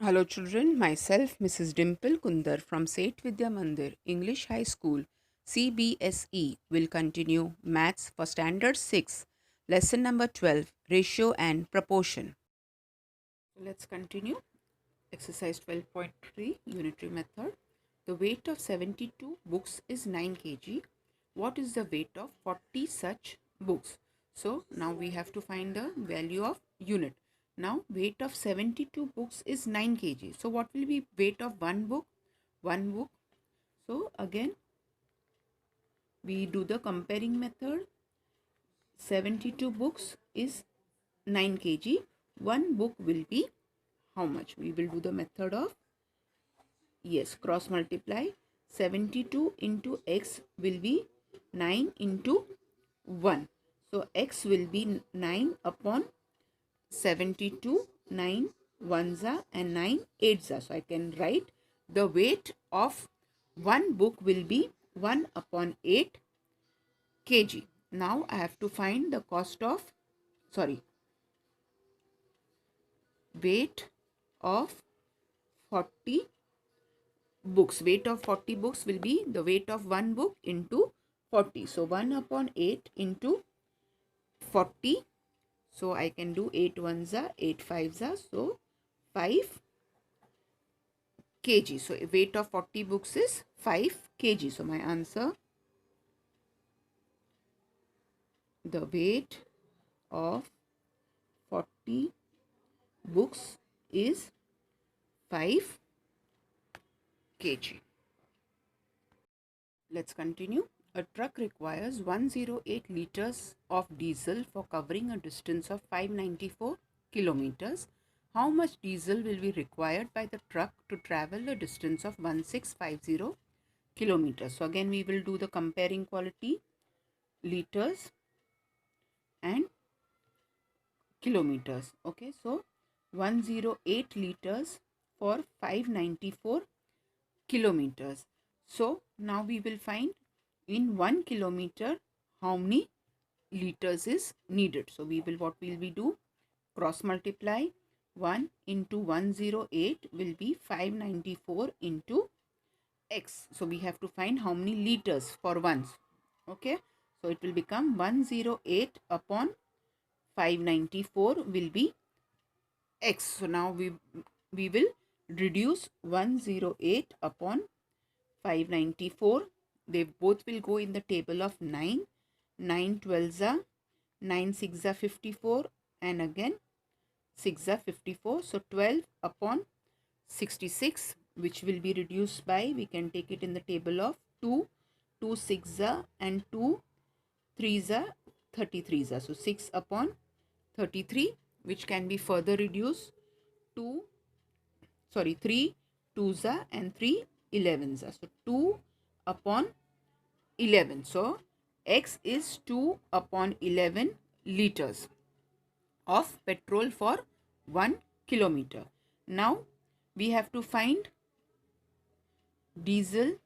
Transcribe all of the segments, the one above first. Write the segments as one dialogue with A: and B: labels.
A: Hello children, myself Mrs. Dimple Kundar from Seth Vidya Mandir English High School CBSE will continue Maths for Standard 6, Lesson number 12, Ratio and Proportion. So let's continue. Exercise 12.3, Unitary Method. The weight of 72 books is 9 kg. What is the weight of 40 such books? So now we have to find the value of unit. Now weight of 72 books is 9 kg. So what will be weight of one book? One book. So again we do the comparing method. 72 books is 9 kg. One book will be how much? We will do the method of cross multiply. 72 into x will be 9 into 1. So x will be 9 upon 72, 9 ones are and 9 eights are. So I can write the weight of one book will be 1 upon 8 kg. Now I have to find the weight of 40 books. Weight of 40 books will be the weight of one book into 40. So 1 upon 8 into 40. So I can do 8 ones are, 8 fives are. So 5 kg. So weight of 40 books is 5 kg. So my answer, the weight of 40 books is 5 kg. Let's continue. A truck requires 108 liters of diesel for covering a distance of 594 kilometers. How much diesel will be required by the truck to travel a distance of 1650 kilometers? So again we will do the comparing quality, liters and kilometers. Okay, so 108 liters for 594 kilometers. So now we will find in 1 kilometer how many liters is needed. So what will we do? Cross multiply. 1 into 108 will be 594 into x. So we have to find how many liters for ones. Okay, so it will become 108 upon 594 will be x. So now we will reduce 108 upon 594. They both will go in the table of 9. 9 12s are, 9 6 are 54 and again 6 are 54. So 12 upon 66, which will be reduced by, we can take it in the table of 2. 2 6 are and 2 3s are 33s are. So 6 upon 33, which can be further reduced to 3 2s are and 3 11s are. So 2 upon 11. So x is 2 upon 11 liters of petrol for 1 kilometer. Now we have to find diesel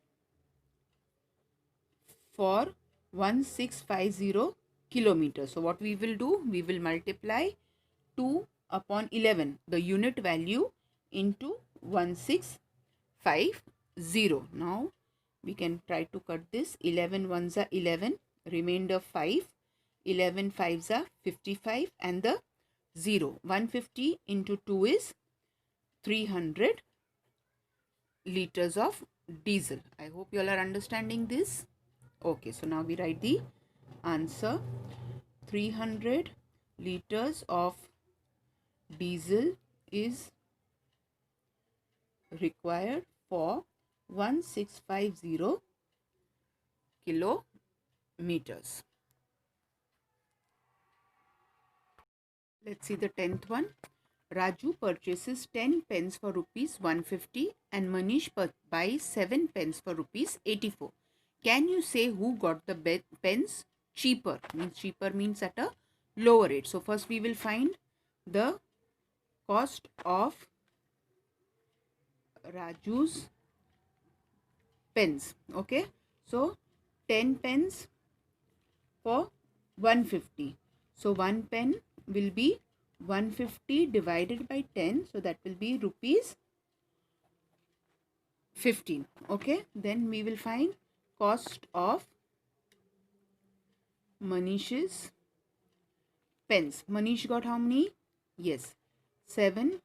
A: for 1650 kilometers. So what we will do? We will multiply 2 upon 11, the unit value, into 1650. Now we can try to cut this. 11 ones are 11, remainder 5, 11 fives are 55 and the 0. 150 into 2 is 300 liters of diesel. I hope you all are understanding this. Okay, so now we write the answer. 300 liters of diesel is required for 1650 kilometers. Let's see the 10th one. Raju purchases 10 pens for rupees 150 and Manish buys 7 pens for rupees 84. Can you say who got the pens cheaper? Cheaper means at a lower rate. So first we will find the cost of Raju's pens. Okay, so 10 pens for 150. So 1 pen will be 150 divided by 10. So that will be rupees 15. Okay, then we will find cost of Manish's pens. Manish got how many? Yes, 7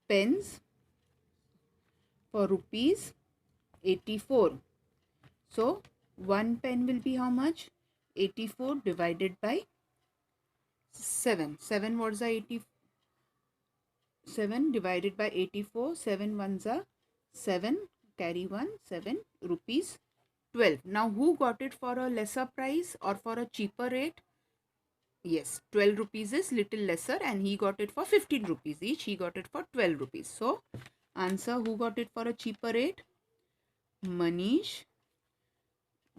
A: pens for rupees 84. So 1 pen will be how much? 84 divided by 7. 7 what's the 80? 7 divided by 84. 7 ones are 7. Carry 1. 7 rupees 12. Now who got it for a lesser price or for a cheaper rate? Yes, 12 rupees is little lesser and he got it for 15 rupees each. He got it for 12 rupees. So answer, who got it for a cheaper rate? Manish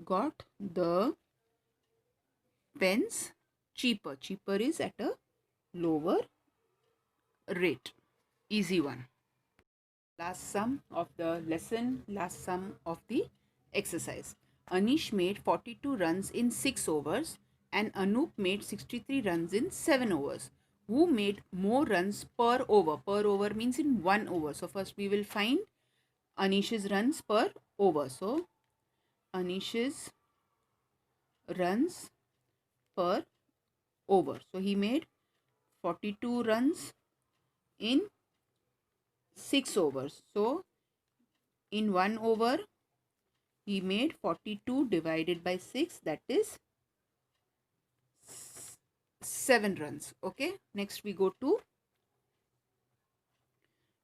A: got the pens cheaper. Cheaper is at a lower rate. Easy one. Last sum of the lesson, last sum of the exercise. Anish made 42 runs in 6 overs and Anup made 63 runs in 7 overs. Who made more runs per over? Per over means in 1 over. So first we will find Anish's runs per over. So Anish's runs per over. So he made 42 runs in 6 overs. So in 1 over he made 42 divided by 6, that is 7 runs. Okay, next we go to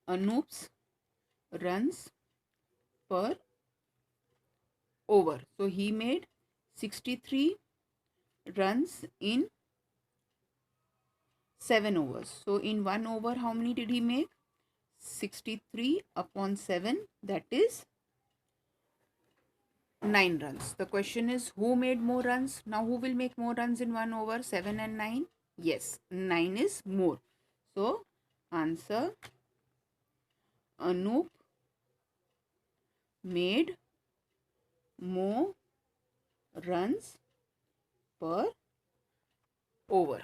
A: Anoop's runs per over. So he made 63 runs in 7 overs. So in 1 over how many did he make? 63 upon 7, that is 9 runs. The question is, who made more runs? Now who will make more runs in 1 over? 7 and 9? Yes, 9 is more. So answer, Anoop made more runs per over.